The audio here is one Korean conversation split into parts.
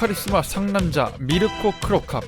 카리스마 상남자 미르코 크로캅.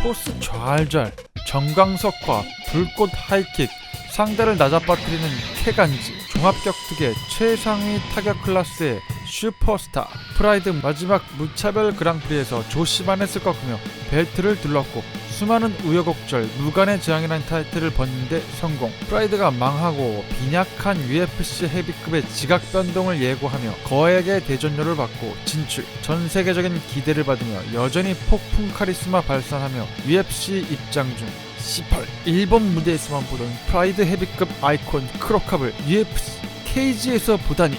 포스 좔좔, 정광석화, 불꽃 하이킥, 상대를 낮아빠뜨리는 캐간지, 종합격투계 최상위 타격 클래스의 슈퍼스타. 프라이드 마지막 무차별 그랑프리에서 조시바넷을 꺾으며 벨트를 둘렀고 수많은 우여곡절, 무관의 재앙이라는 타이틀을 벗는데 성공. 프라이드가 망하고 빈약한 UFC 헤비급의 지각 변동을 예고하며 거액의 대전료를 받고 진출. 전 세계적인 기대를 받으며 여전히 폭풍 카리스마 발산하며 UFC 입장 중. 18. 일본 무대에서만 보던 프라이드 헤비급 아이콘 크로캅을 UFC 케이지에서 보다니.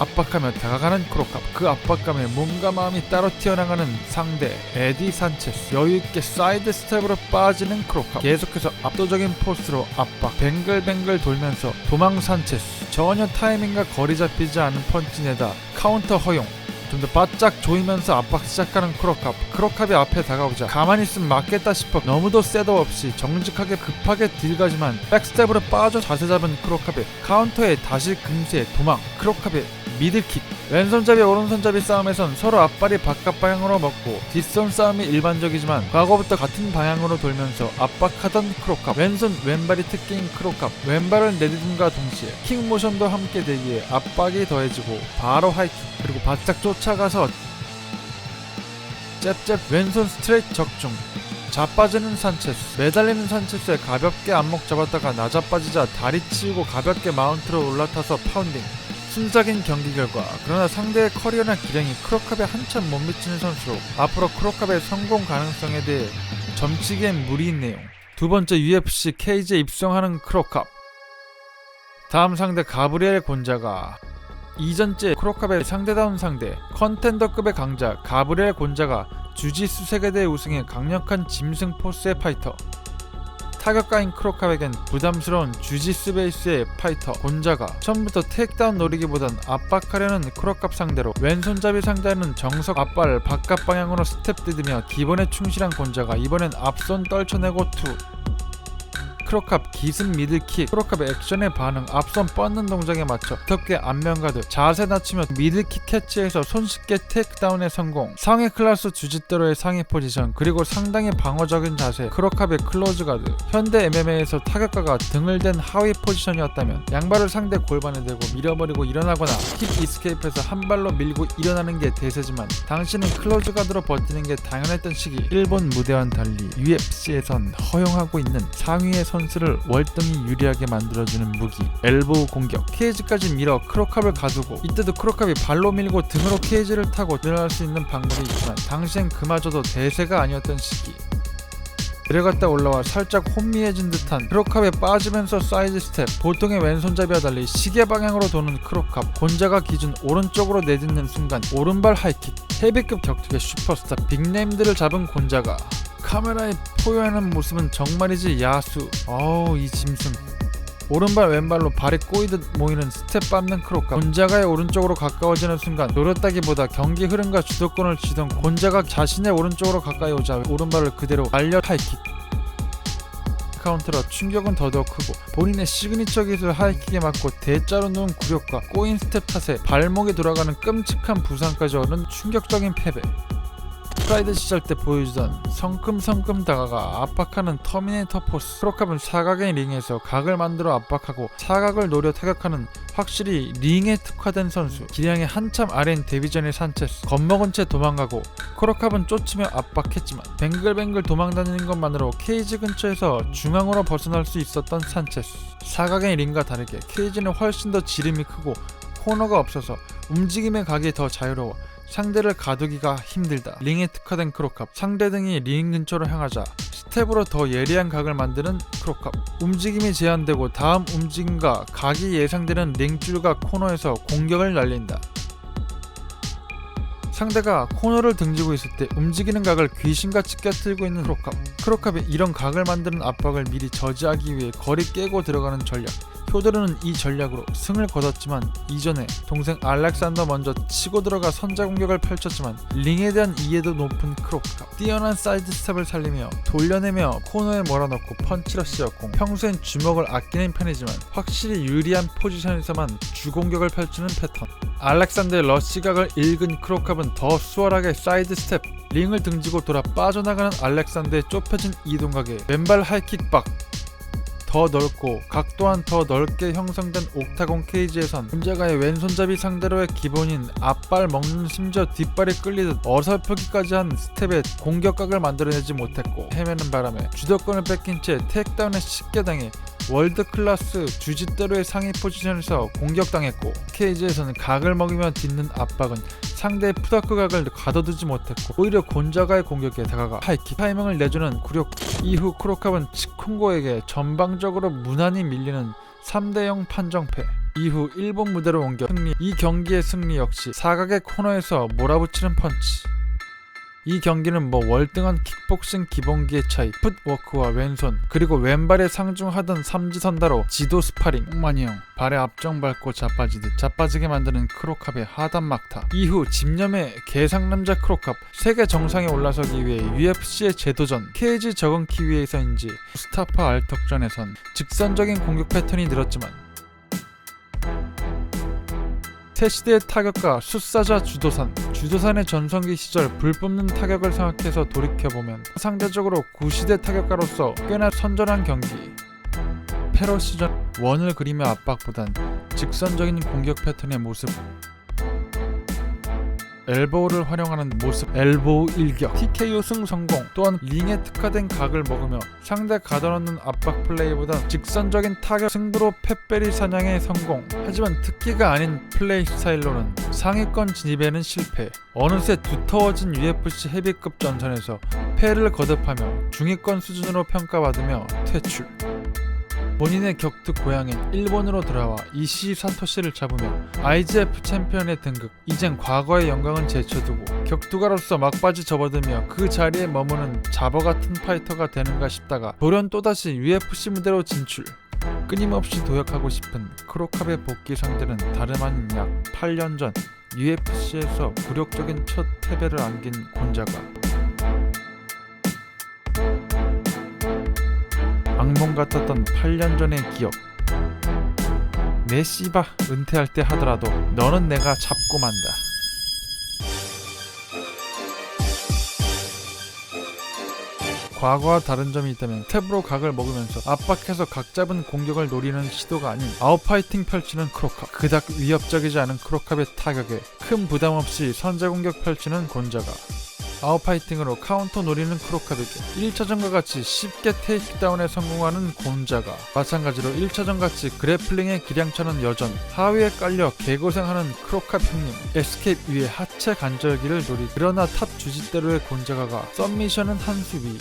압박하며 다가가는 크로캅. 그 압박감에 몸과 마음이 따로 튀어나가는 상대 에디 산체스. 여유있게 사이드 스텝으로 빠지는 크로캅. 계속해서 압도적인 포스로 압박. 뱅글뱅글 돌면서 도망 산체스. 전혀 타이밍과 거리 잡히지 않은 펀치 내다 카운터 허용. 좀 더 바짝 조이면서 압박 시작하는 크로캅. 크로캅이 앞에 다가오자 가만히 있으면 맞겠다 싶어 너무도 셋업 없이 정직하게 급하게 딜가지만 백스텝으로 빠져 자세 잡은 크로캅의 카운터에 다시 금세 도망. 크로캅의 미들킥. 왼손잡이 오른손잡이 싸움에선 서로 앞발이 바깥 방향으로 먹고 뒷손 싸움이 일반적이지만 과거부터 같은 방향으로 돌면서 압박하던 크로캅. 왼손 왼발이 특기인 크로캅. 왼발을 내딛음과 동시에 킥모션도 함께 되기에 압박이 더해지고 바로 하이킥. 그리고 바짝 쫓아가서 잽잽 왼손 스트레이트 적중. 자빠지는 산체스. 매달리는 산체스에 가볍게 안목 잡았다가 낮아빠지자 다리 치우고 가볍게 마운트로 올라타서 파운딩. 순삭인 경기 결과. 그러나 상대의 커리어나 기량이 크로캅에 한참 못 미치는 선수로 앞으로 크로캅의 성공 가능성에 대해 점치기엔 무리인 내용. 두 번째 UFC 케이지에 입성하는 크로캅. 다음 상대 가브리엘 곤자가. 이전째 크로캅의 상대다운 상대 컨텐더급의 강자 가브리엘 곤자가 주짓수 세계대회 우승의 강력한 짐승 포스의 파이터. 타격가인 크로캅에겐 부담스러운 주짓수 베이스의 파이터 곤자가. 처음부터 테이크다운 노리기보단 압박하려는 크로캅 상대로 왼손잡이 상대하는 정석 앞발을 바깥 방향으로 스텝 뜯으며 기본에 충실한 곤자가 이번엔 앞손 떨쳐내고 투. 크로캅 기습 미들킥. 크로캅의 액션에 반응. 앞손 뻗는 동작에 맞춰 두텁게 안면가드 자세 낮추며 미들킥 캐치해서 손쉽게 테이크다운에 성공. 상위 클래스 주짓대로의 상위 포지션 그리고 상당히 방어적인 자세. 크로캅의 클로즈 가드. 현대 MMA에서 타격가가 등을 댄 하위 포지션이었다면 양발을 상대 골반에 대고 밀어버리고 일어나거나 힙 이스케이프에서 한 발로 밀고 일어나는 게 대세지만 당시는 클로즈 가드로 버티는 게 당연했던 시기. 일본 무대와는 달리 UFC에선 허용하고 있는 상위의 선수를 월등히 유리하게 만들어주는 무기 엘보우 공격. 케이지까지 밀어 크로캅을 가두고 이때도 크로캅이 발로 밀고 등으로 케이지를 타고 일어날 수 있는 방법이 있지만 당시엔 그마저도 대세가 아니었던 시기. 내려갔다 올라와 살짝 혼미해진 듯한 크로캅에 빠지면서 사이드 스텝. 보통의 왼손잡이와 달리 시계 방향으로 도는 크로캅. 곤자가 기준 오른쪽으로 내딛는 순간 오른발 하이킥. 헤비급 격투계 슈퍼스타 빅네임들을 잡은 곤자가 카메라에 포효하는 모습은 정말이지 야수. 어우 이 짐승. 오른발 왼발로 발이 꼬이듯 모이는 스텝 밟는 크로캅. 곤자가의 오른쪽으로 가까워지는 순간 노렸다기보다 경기 흐름과 주도권을 쥐던 곤자가 자신의 오른쪽으로 가까이 오자 오른발을 그대로 날려 하이킥. 카운터라 충격은 더더욱 크고 본인의 시그니처 기술 하이킥에 맞고 대자로 누운 굴욕과 꼬인 스텝 탓에 발목이 돌아가는 끔찍한 부상까지 얻은 충격적인 패배. 프라이드 시절 때 보여주던 성큼성큼 다가가 압박하는 터미네이터 포스. 크로캅은 사각의 링에서 각을 만들어 압박하고 사각을 노려 타격하는 확실히 링에 특화된 선수. 기량이 한참 아래인 데뷔전의 산체스. 겁먹은 채 도망가고 크로캅은 쫓으며 압박했지만 뱅글뱅글 도망다니는 것만으로 케이지 근처에서 중앙으로 벗어날 수 있었던 산체스. 사각의 링과 다르게 케이지는 훨씬 더 지름이 크고 코너가 없어서 움직임의 각이 더 자유로워 상대를 가두기가 힘들다. 링에 특화된 크로캅. 상대 등이 링 근처로 향하자 스텝으로 더 예리한 각을 만드는 크로캅. 움직임이 제한되고 다음 움직임과 각이 예상되는 링줄과 코너에서 공격을 날린다. 상대가 코너를 등지고 있을 때 움직이는 각을 귀신같이 꿰뚫고 있는 크로캅. 크로캅이 이런 각을 만드는 압박을 미리 저지하기 위해 거리 깨고 들어가는 전략. 효도르는 이 전략으로 승을 거뒀지만 이전에 동생 알렉산더 먼저 치고 들어가 선제 공격을 펼쳤지만 링에 대한 이해도 높은 크로캅. 뛰어난 사이드 스텝을 살리며 돌려내며 코너에 몰아넣고 펀치러시였고 평소엔 주먹을 아끼는 편이지만 확실히 유리한 포지션에서만 주공격을 펼치는 패턴. 알렉산더의 러시각을 읽은 크로캅은 더 수월하게 사이드 스텝, 링을 등지고 돌아 빠져나가는 알렉산더의 좁혀진 이동각에 왼발 하이킥박, 더 넓고 각 또한 더 넓게 형성된 옥타곤 케이지에선 곤자가의 왼손잡이 상대로의 기본인 앞발 먹는 심지어 뒷발이 끌리듯 어설프기까지 한 스텝에 공격각을 만들어내지 못했고, 헤매는 바람에 주도권을 뺏긴 채 테이크다운에 쉽게 당해 월드클래스 주짓대로의 상위 포지션에서 공격당했고, 케이지에서는 각을 먹이며 딛는 압박은 상대의 푸다크 각을 가둬두지 못했고 오히려 곤자가의 공격에 다가가 하이킥 타이밍을 내주는 굴욕. 이후 크로캅은 치콩고에게 전방적으로 무난히 밀리는 3대0 판정패. 이후 일본 무대로 옮겨 승리. 이 경기의 승리 역시 사각의 코너에서 몰아붙이는 펀치. 이 경기는 월등한 킥복싱 기본기의 차이, 풋워크와 왼손 그리고 왼발에 상중하던 삼지선다로 지도 스파링, 옥마니형 발에 앞정 밟고 자빠지듯 자빠지게 만드는 크로캅의 하단 막타. 이후 집념의 개상남자 크로캅, 세계 정상에 올라서기 위해 UFC의 재도전, 케이지 적응기 위해서인지 무스타파 알턱전에선 직선적인 공격 패턴이 늘었지만 새시대의 타격가 숫사자 주도산의 전성기 시절 불 뿜는 타격을 생각해서 돌이켜보면 상대적으로 구시대 타격가로서 꽤나 선전한 경기. 페로 시전 원을 그리며 압박보단 직선적인 공격 패턴의 모습, 엘보우를 활용하는 모습, 엘보우 일격, TKO 승 성공. 또한 링에 특화된 각을 먹으며 상대 가둬놓는 압박 플레이보다 직선적인 타격 승부로 펫베리 사냥에 성공. 하지만 특기가 아닌 플레이 스타일로는 상위권 진입에는 실패. 어느새 두터워진 UFC 헤비급 전선에서 패를 거듭하며 중위권 수준으로 평가받으며 퇴출. 본인의 격투 고향인 일본으로 돌아와 이시이 사토시를 잡으며 IGF 챔피언에 등극. 이젠 과거의 영광은 제쳐두고 격투가로서 막바지 접어들며 그 자리에 머무는 잡어같은 파이터가 되는가 싶다가 돌연 또다시 UFC 무대로 진출. 끊임없이 도약하고 싶은 크로캅의 복귀 상대는 다름 아닌 약 8년 전 UFC에서 굴욕적인 첫 패배를 안긴 곤자가. 악몽 같았던 8년 전의 기억. 내 씨바 은퇴할 때 하더라도 너는 내가 잡고 만다. 과거와 다른 점이 있다면 스텝으로 각을 먹으면서 압박해서 각 잡은 공격을 노리는 시도가 아닌 아웃파이팅 펼치는 크로캅. 그닥 위협적이지 않은 크로캅의 타격에 큰 부담 없이 선제 공격 펼치는 곤자가. 아웃파이팅으로 카운터 노리는 크로캅에게 1차전과 같이 쉽게 테이크다운에 성공하는 곤자가. 마찬가지로 1차전 같이 그래플링에 기량차는 여전, 하위에 깔려 개고생하는 크로캅 형님. 에스케이프 위에 하체 관절기를 노리. 그러나 탑 주짓대로의 곤자가가 썸미션은 한 수 위.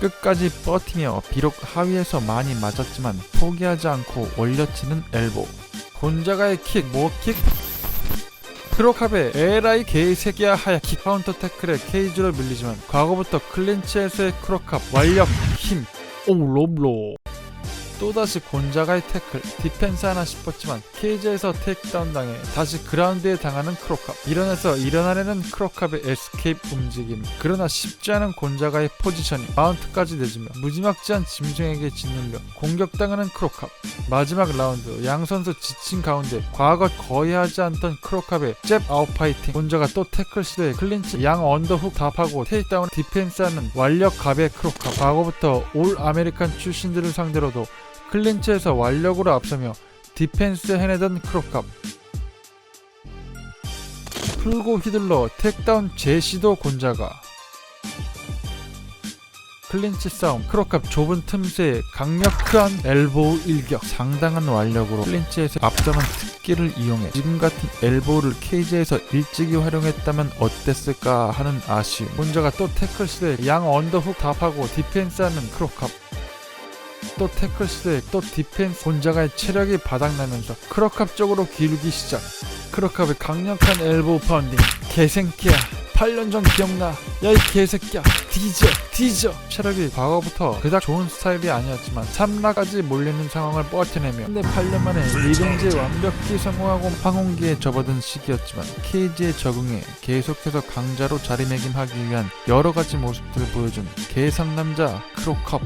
끝까지 버티며 비록 하위에서 많이 맞았지만 포기하지 않고 올려치는 엘보. 곤자가의 킥, 모킥. 크로캅의 에라이 개새끼야 하야킥. 카운터 태클에 케이지로 밀리지만 과거부터 클린치에서의 크로캅 완력, 힘. 오 롬로. 또다시 곤자가의 태클, 디펜스 하나 싶었지만 케이지에서 테이크다운 당해 다시 그라운드에 당하는 크로캅. 일어나서 일어나려는 크로캅의 에스케이프 움직임. 그러나 쉽지 않은 곤자가의 포지셔닝, 마운트까지 내주며 무지막지한 짐승에게 짓눌려 공격당하는 크로캅. 마지막 라운드 양 선수 지친 가운데 과거 거의 하지 않던 크로캅의 잽 아웃파이팅. 곤자가 또 태클 시도에 클린치, 양 언더훅 답하고 테이크다운 디펜스하는 완력 갑의 크로캅. 과거부터 올 아메리칸 출신들을 상대로도 클린치에서 완력으로 앞서며 디펜스 해내던 크로캅. 풀고 휘둘러 택다운 제시도 곤자가. 클린치 싸움, 크로캅 좁은 틈새에 강력한 엘보우 일격. 상당한 완력으로 클린치에서 앞서는 특기를 이용해 지금 같은 엘보우를 케이지에서 일찍이 활용했다면 어땠을까 하는 아쉬움. 곤자가 또 태클 시도에 양 언더훅 답하고 디펜스하는 크로캅. 또 태클 시도에 또 디펜스. 곤자가의 체력이 바닥나면서 크로캅 쪽으로 기울기 시작. 크로캅의 강력한 엘보우 파운딩. 개새끼야 8년 전 기억나. 야 이 개새끼야 뒤져. 체력이 과거부터 그닥 좋은 스타일이 아니었지만 3라까지 몰리는 상황을 버텨내며 근데 8년 만에 리벤지에 완벽히 성공하고 황혼기에 접어든 시기였지만 케이지에 적응해 계속해서 강자로 자리매김하기 위한 여러가지 모습들을 보여준 개상남자 크로캅.